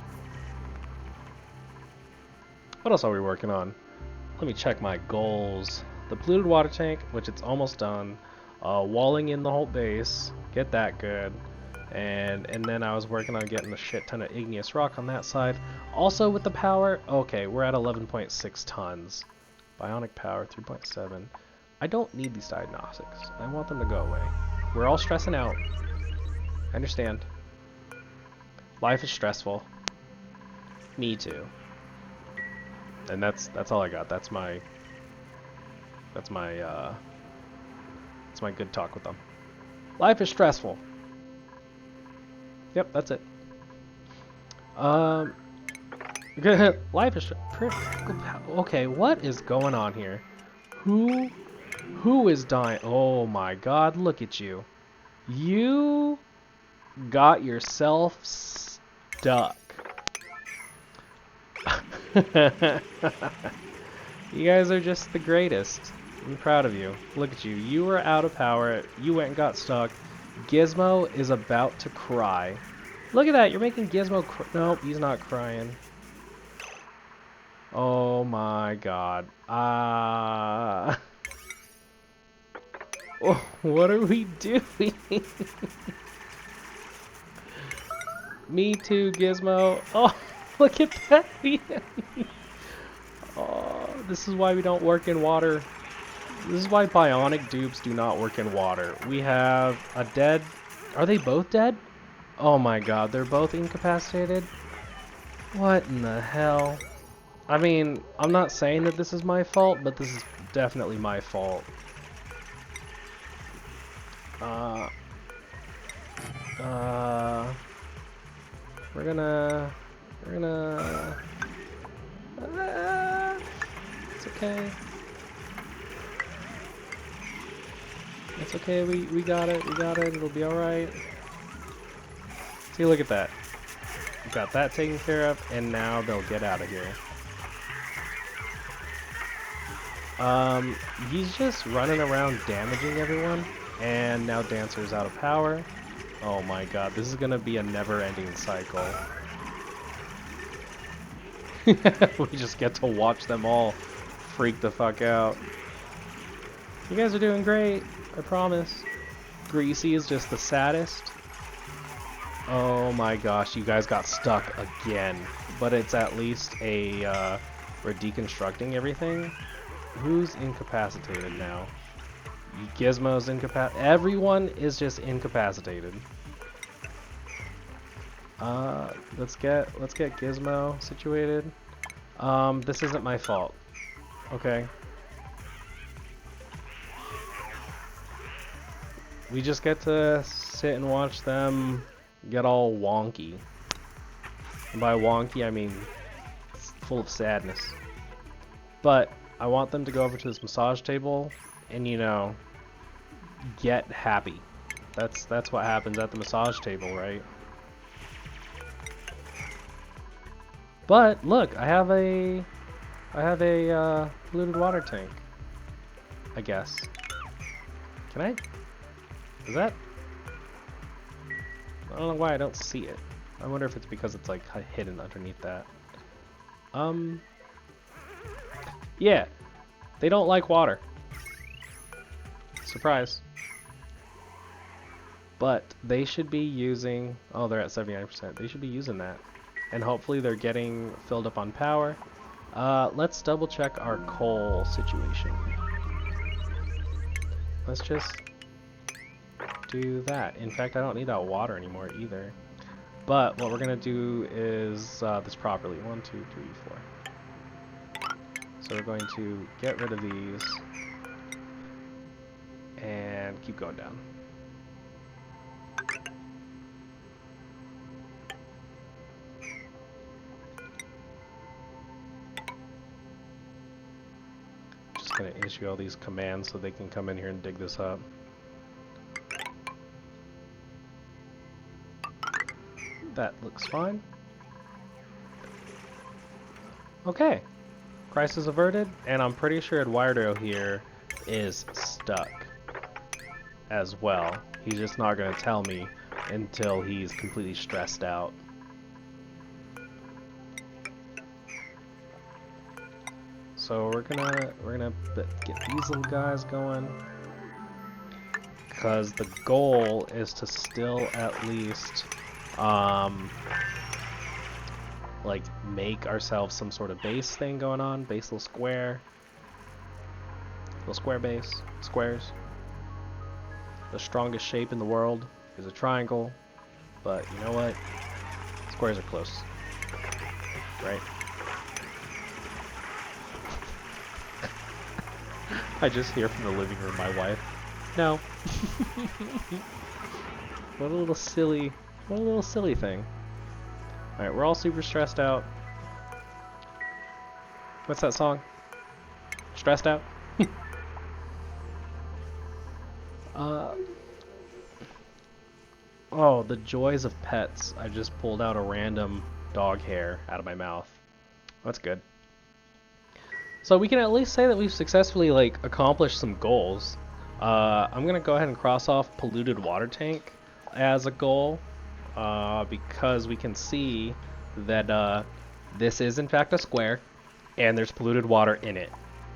What else are we working on? Let me check my goals. The polluted water tank, which it's almost done. Walling in the whole base. Get that good. And then I was working on getting a shit ton of igneous rock on that side. Also with the power, okay, we're at 11.6 tons. Bionic power, 3.7. I don't need these diagnostics. I want them to go away. We're all stressing out. I understand. Life is stressful. Me too. And that's all I got. That's my good talk with them. Life is stressful. Yep, that's it. Life is okay. What is going on here? Who is dying? Oh my God! Look at you. You got yourself stuck. You guys are just the greatest. I'm proud of you. Look at you. You were out of power. You went and got stuck. Gizmo is about to cry. Look at that. You're making Gizmo nope, he's not crying. Oh my God. Oh, what are we doing? Me too, Gizmo. Oh, look at that. Oh, this is why we don't work in water. This is why bionic dupes do not work in water. We have a dead... Are they both dead? Oh my God, they're both incapacitated? What in the hell? I mean, I'm not saying that this is my fault, but this is definitely my fault. We're gonna... It's okay. It's okay, we got it, it'll be alright. See, look at that. We got that taken care of, and now they'll get out of here. He's just running around damaging everyone, and now Dancer's out of power. Oh my God, this is gonna be a never-ending cycle. We just get to watch them all freak the fuck out. You guys are doing great, I promise. Greasy is just the saddest. Oh my gosh, you guys got stuck again. But it's at least a, we're deconstructing everything. Who's incapacitated now? Gizmo's incapacitated. Everyone is just incapacitated. Let's get Gizmo situated. This isn't my fault. Okay. We just get to sit and watch them get all wonky. And by wonky, I mean full of sadness. But I want them to go over to this massage table and, you know, get happy. That's what happens at the massage table, right? But look, I have a polluted water tank. I guess. Can I? Is that? I don't know why I don't see it. I wonder if it's because it's like hidden underneath that. Yeah, they don't like water. Surprise. But they should be using, oh, they're at 79%. They should be using that. And hopefully they're getting filled up on power. Let's double check our coal situation. Let's just do that. In fact, I don't need that water anymore either. But what we're gonna do is this properly. 1, 2, 3, 4. So we're going to get rid of these and keep going down. Just gonna issue all these commands so they can come in here and dig this up. That looks fine. Okay. Crisis averted, and I'm pretty sure Eduardo here is stuck as well. He's just not going to tell me until he's completely stressed out. So we're gonna get these little guys going, because the goal is to still at least like make ourselves some sort of base thing going on, base little square base, squares. The strongest shape in the world is a triangle, but you know what? Squares are close, right? I just hear from the living room my wife. No. What a little silly thing. Alright, we're all super stressed out. What's that song? Stressed out? Oh, the joys of pets. I just pulled out a random dog hair out of my mouth. That's good. So we can at least say that we've successfully accomplished some goals. I'm gonna go ahead and cross off polluted water tank as a goal, because we can see that this is in fact a square and there's polluted water in it.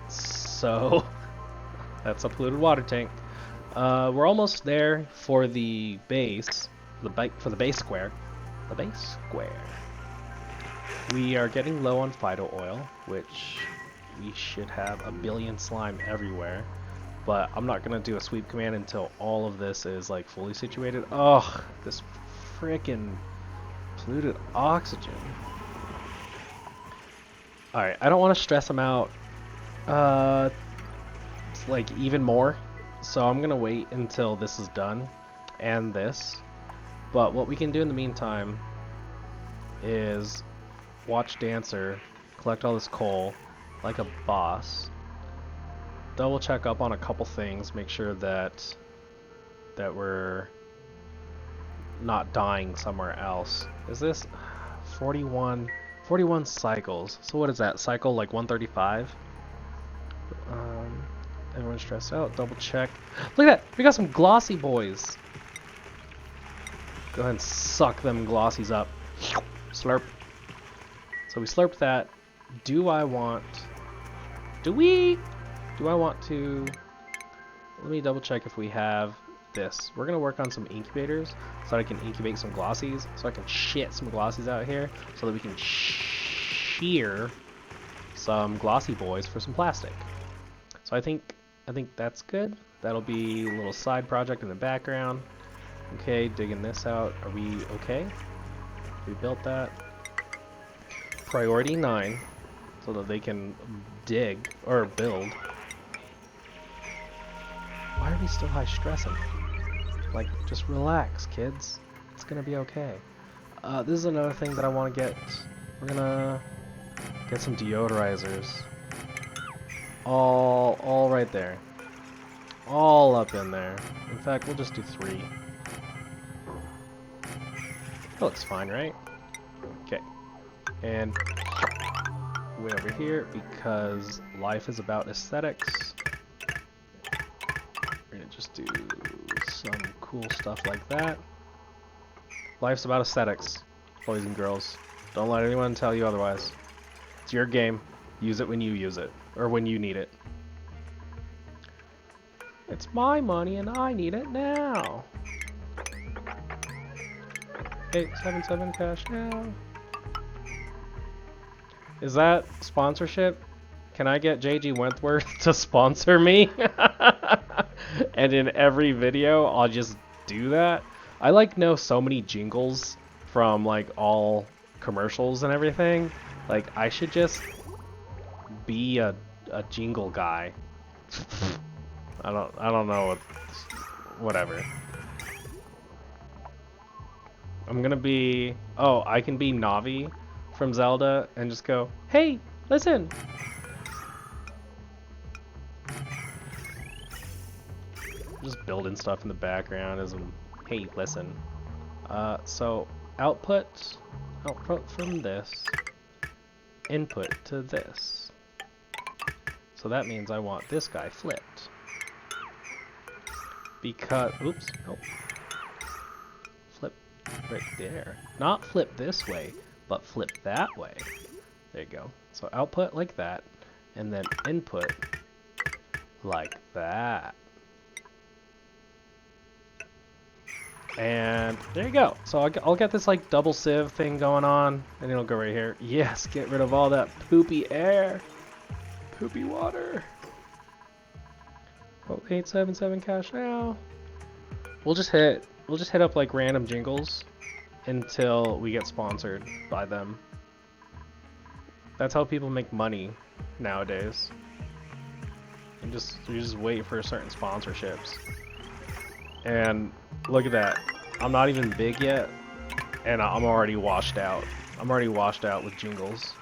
So that's a polluted water tank. We're almost there for the base, for the base square. The base square. We are getting low on Fido oil, which we should have a billion slime everywhere. But I'm not gonna do a sweep command until all of this is fully situated. Ugh, this frickin' polluted oxygen. Alright, I don't want to stress them out even more. So I'm gonna wait until this is done, and this. But what we can do in the meantime is watch Dancer collect all this coal like a boss. Double check up on a couple things, make sure that we're not dying somewhere else. Is this 41 cycles? So what is that? Cycle 135? Everyone's stressed out. Double check. Look at that! We got some glossy boys. Go ahead and suck them glossies up. Slurp. So we slurped that. Do I want to... Let me double check if we have this. We're going to work on some incubators so that I can incubate some glossies. So I can shit some glossies out here so that we can shear some glossy boys for some plastic. So I think that's good. That'll be a little side project in the background. Okay, digging this out. Are we okay? We built that. Priority 9 so that they can dig or build. Why are we still high stressing? Just relax, kids. It's gonna be okay. This is another thing that I want to get. We're gonna get some deodorizers. All right there. All up in there. In fact, we'll just do 3. That looks fine, right? Okay. And way over here, because life is about aesthetics. We're gonna just do some cool stuff like that. Life's about aesthetics, boys and girls. Don't let anyone tell you otherwise. It's your game. Use it when you use it, or when you need it. It's my money and I need it now. 877 cash now. Is that sponsorship? Can I get JG Wentworth to sponsor me? And in every video, I'll just do that. I like know so many jingles from like all commercials and everything. Like I should just be a jingle guy. I don't know what, whatever. I'm gonna be, oh, I can be Navi from Zelda and just go, hey, listen. Just building stuff in the background as I'm, hey, listen. So output from this, input to this. So that means I want this guy flipped. Because, oops, nope. Flip right there. Not flip this way, but flip that way. There you go. So output like that, and then input like that. And there you go. So I'll get this like double sieve thing going on, and it'll go right here. Yes, get rid of all that poopy air. Poopy water. Oh, 877 cash now. We'll just hit up like random jingles until we get sponsored by them. That's how people make money nowadays. And you just wait for certain sponsorships. And look at that. I'm not even big yet, and I'm already washed out. I'm already washed out with jingles.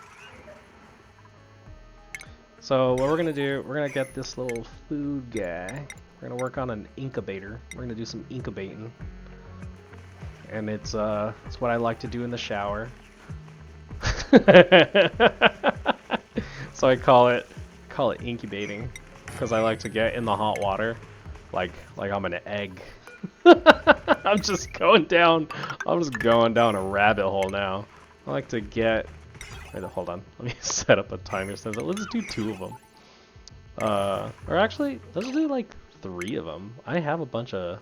So what we're gonna do, we're gonna get this little food guy. We're gonna work on an incubator. We're gonna do some incubating. And it's what I like to do in the shower. So I call it incubating, because I like to get in the hot water like I'm an egg. I'm just going down a rabbit hole now. I like to get, wait, hold on, let me set up a timer sensor. Let's do 2 of them. Or actually, let's do like 3 of them. I have a bunch of,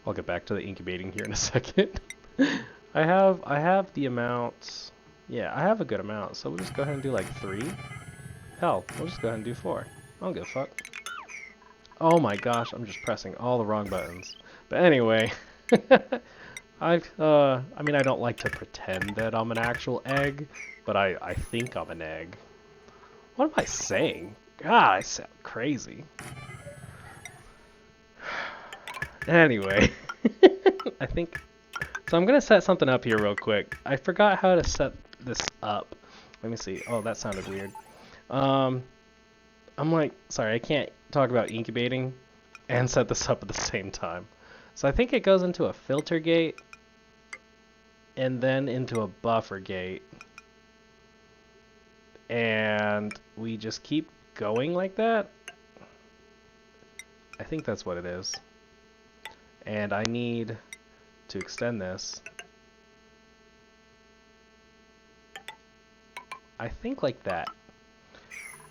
I'll get back to the incubating here in a second. I have the amount, yeah, I have a good amount, so we'll just go ahead and do like 3. Hell, we'll just go ahead and do 4. I don't give a fuck. Oh my gosh, I'm just pressing all the wrong buttons. But anyway, I mean, I don't like to pretend that I'm an actual egg, but I think I'm an egg. What am I saying? God, I sound crazy. Anyway, I think, so I'm gonna set something up here real quick. I forgot how to set this up. Let me see. Oh, that sounded weird. I'm like, sorry, I can't talk about incubating and set this up at the same time. So I think it goes into a filter gate and then into a buffer gate. And we just keep going like that. I think that's what it is. And I need to extend this. I think like that.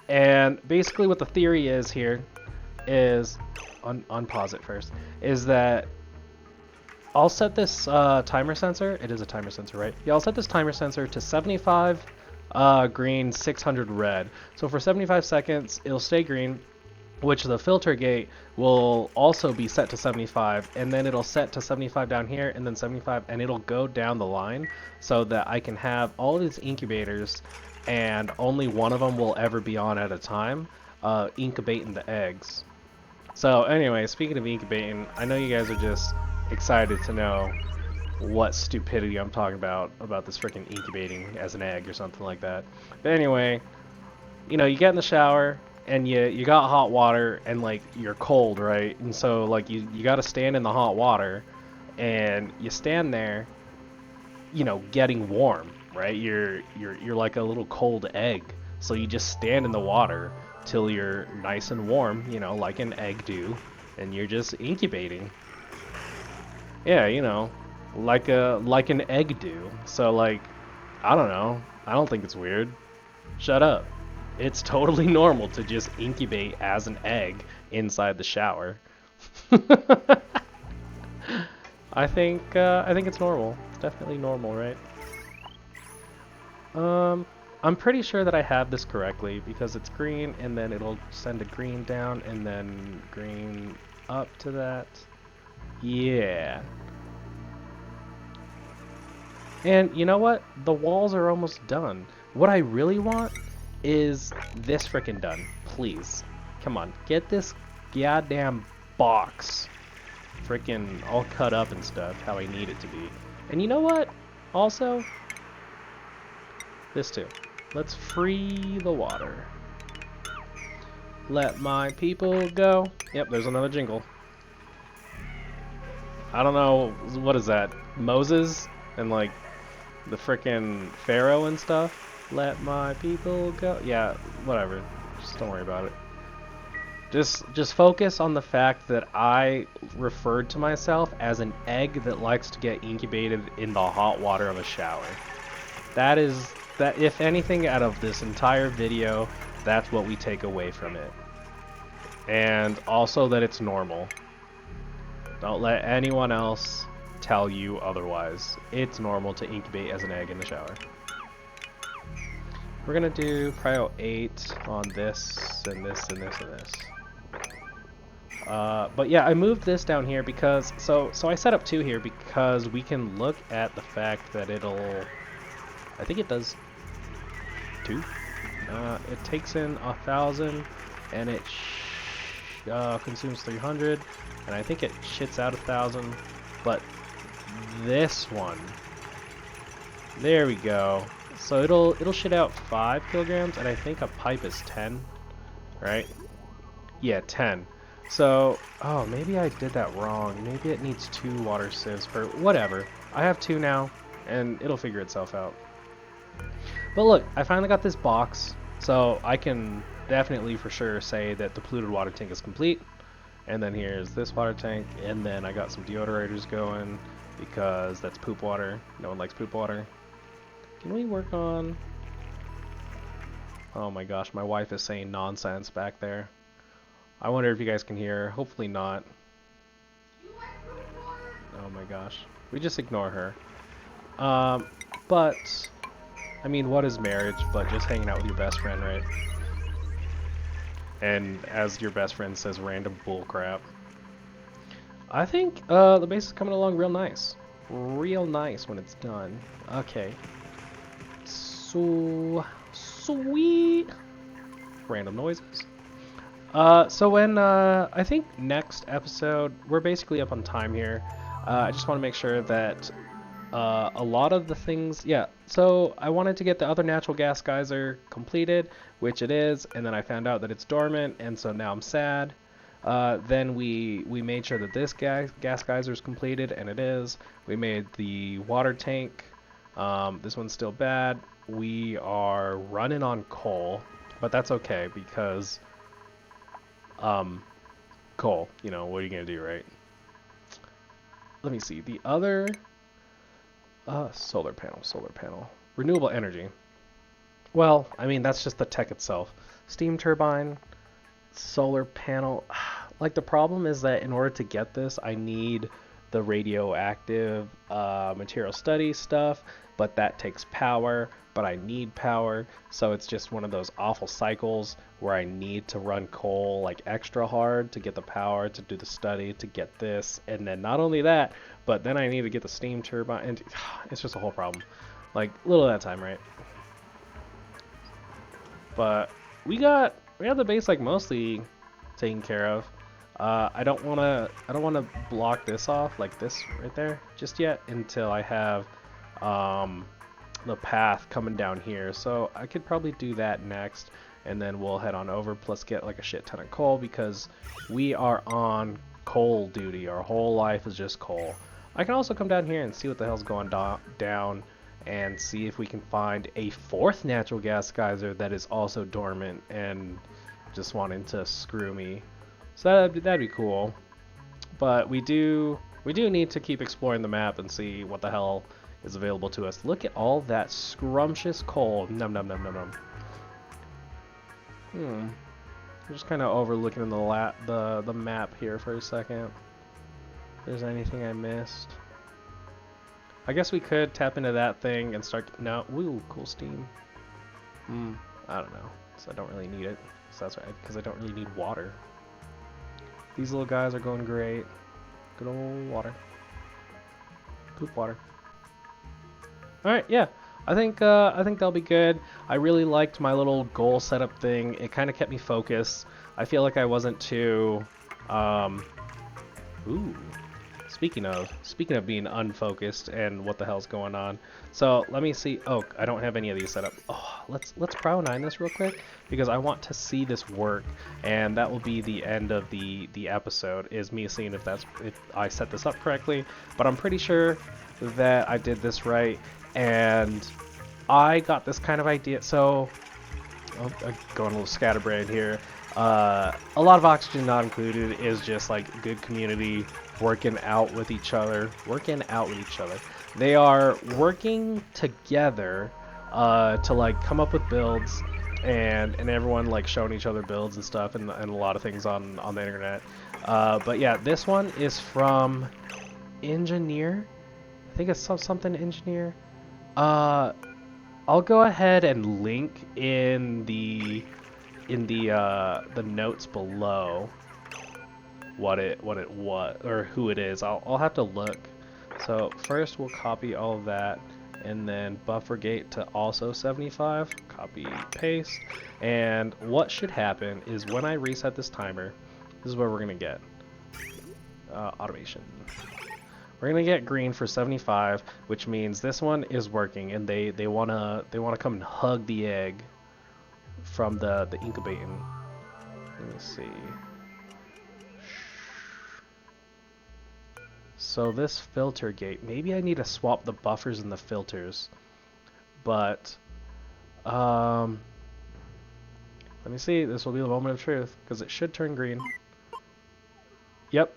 And basically what the theory is here is, unpause it first, is that I'll set this timer sensor, it is a timer sensor, right? Yeah, I'll set this timer sensor to 75 green, 600 red. So for 75 seconds, it'll stay green, which the filter gate will also be set to 75, and then it'll set to 75 down here, and then 75, and it'll go down the line so that I can have all these incubators, and only one of them will ever be on at a time, incubating the eggs. So anyway, speaking of incubating, I know you guys are just excited to know what stupidity I'm talking about this freaking incubating as an egg or something like that. But anyway, you know, you get in the shower and you got hot water and like you're cold, right? And so like you got to stand in the hot water and you stand there, you know, getting warm, right? You're like a little cold egg. So you just stand in the water till you're nice and warm, you know, like an egg do, and you're just incubating. Yeah, you know, like an egg do. So like, I don't know. I don't think it's weird. Shut up. It's totally normal to just incubate as an egg inside the shower. I think it's normal. It's definitely normal, right? I'm pretty sure that I have this correctly because it's green and then it'll send a green down and then green up to that. Yeah. And you know what? The walls are almost done. What I really want is this frickin' done. Please. Come on. Get this goddamn box frickin' all cut up and stuff how I need it to be. And you know what? Also, this too. Let's free the water. Let my people go. Yep, there's another jingle. I don't know, what is that? Moses and like the frickin' Pharaoh and stuff? Let my people go. Yeah, whatever. Just don't worry about it. Just focus on the fact that I referred to myself as an egg that likes to get incubated in the hot water of a shower. That is, that if anything out of this entire video, that's what we take away from it. And also that it's normal. Don't let anyone else tell you otherwise. It's normal to incubate as an egg in the shower. We're gonna do prio 8 on this and this and this and this. But yeah, I moved this down here because so I set up 2 here because we can look at the fact that it'll, I think it does 2. It takes in 1,000 and it consumes 300, and I think it shits out 1,000. But this one, there we go. So it'll shit out 5 kilograms, and I think a pipe is 10, right? Yeah, 10. So, oh, maybe I did that wrong. Maybe it needs 2 water sieves per, whatever. I have 2 now, and it'll figure itself out. But look, I finally got this box, so I can definitely for sure say that the polluted water tank is complete. And then here's this water tank, and then I got some deodorators going because that's poop water. No one likes poop water. Can we work on... Oh my gosh, my wife is saying nonsense back there. I wonder if you guys can hear her. Hopefully not. Oh my gosh. We just ignore her. But, I mean, what is marriage but just hanging out with your best friend, right? And as your best friend says, random bullcrap. I think the base is coming along real nice. Real nice when it's done. Okay. So sweet. Random noises. So when I think next episode, we're basically up on time here. I just want to make sure that a lot of the things, yeah. So I wanted to get the other natural gas geyser completed, which it is, and then I found out that it's dormant, and so now I'm sad. Then we made sure that this gas geyser is completed, and it is. We made the water tank. This one's still bad. We are running on coal, but that's okay because coal, you know, what are you gonna do, right? Let me see, the other solar panel, renewable energy. Well, I mean, that's just the tech itself. Steam turbine, solar panel. Like, the problem is that in order to get this, I need the radioactive material study stuff, but that takes power, but I need power, so it's just one of those awful cycles where I need to run coal like extra hard to get the power to do the study to get this, and then not only that, but then I need to get the steam turbine, and it's just a whole problem. Like, little at a time, right? But we got the base like mostly taken care of. I don't wanna block this off like this right there just yet until I have the path coming down here. So I could probably do that next, and then we'll head on over, plus get like a shit ton of coal because we are on coal duty. Our whole life is just coal. I can also come down here and see what the hell's going down and see if we can find a 4th natural gas geyser that is also dormant and just wanting to screw me. So that'd be cool. But we do We do need to keep exploring the map and see what the hell is available to us. Look at all that scrumptious coal. Num num num num num. I'm just kind of overlooking the map here for a second. If there's anything I missed. I guess we could tap into that thing and start. No, ooh, cool steam. I don't know. So I don't really need it. So that's right, because I don't really need water. These little guys are going great. Good old water. Poop water. All right, yeah. I think that'll be good. I really liked my little goal setup thing. It kind of kept me focused. I feel like I wasn't too. Ooh. Speaking of being unfocused and what the hell's going on. So let me see. Oh, I don't have any of these set up. Oh, let's Pro 9 this real quick because I want to see this work, and that will be the end of the episode. Is me seeing if I set this up correctly. But I'm pretty sure that I did this right, and I got this kind of idea. So I'm going a little scatterbrained here. A lot of Oxygen Not Included is just like good community working out with each other. They are working together to like come up with builds, and everyone like showing each other builds and stuff, and a lot of things on the internet. But yeah, this one is from Engineer. I think it's something Engineer. I'll go ahead and link in the notes below what or who it is. I'll have to look. So first we'll copy all of that, and then buffer gate to also 75. Copy, paste, and what should happen is when I reset this timer, this is where we're gonna get automation. We're gonna get green for 75, which means this one is working, and they wanna come and hug the egg from the incubating. Let me see. So this filter gate, maybe I need to swap the buffers and the filters, but let me see. This will be the moment of truth because it should turn green. Yep.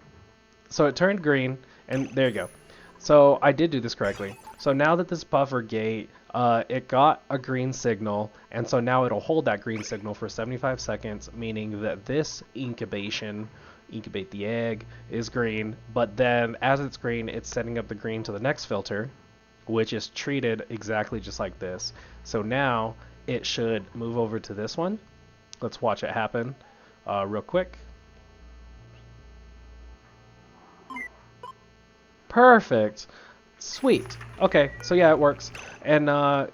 So it turned green, and there you go. So I did do this correctly. So now that this buffer gate, it got a green signal, and so now it'll hold that green signal for 75 seconds, meaning that this incubate the egg, is green, but then as it's green, it's setting up the green to the next filter, which is treated exactly just like this. So now it should move over to this one. Let's watch it happen real quick. Perfect. Sweet. Okay, so yeah, it works. And in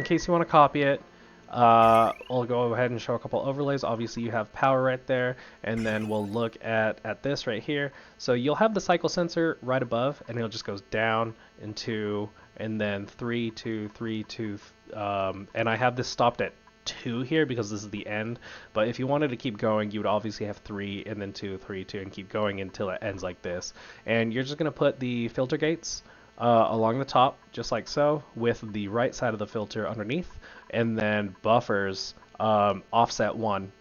case you want to copy it, I'll go ahead and show a couple overlays. Obviously, you have power right there, and then we'll look at this right here. So you'll have the cycle sensor right above, and it'll just goes down and 2, and then 3, 2, 3, 2, and I have this stopped at 2 here because this is the end. But if you wanted to keep going, you would obviously have 3 and then 2, 3, 2, and keep going until it ends like this. And you're just gonna put the filter gates along the top, just like so, with the right side of the filter underneath, and then buffers offset 1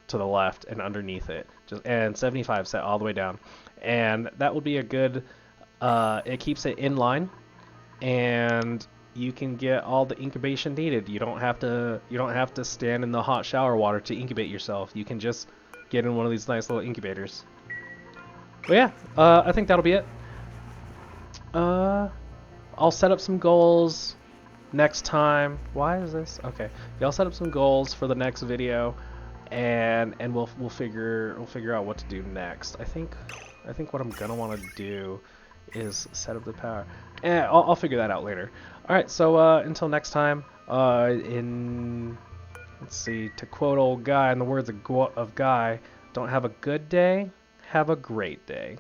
to the left and underneath it, and 75 set all the way down. And that will be a good, it keeps it in line, and you can get all the incubation needed. You don't have to stand in the hot shower water to incubate yourself. You can just get in one of these nice little incubators. But yeah, I think that'll be it. I'll set up some goals next time. Why is this? Okay. Yeah, I'll set up some goals for the next video, and we'll figure out what to do next. I think what I'm gonna want to do is set up the power. I'll figure that out later. All right. So until next time. Let's see. To quote old Guy, in the words of Guy, don't have a good day, have a great day.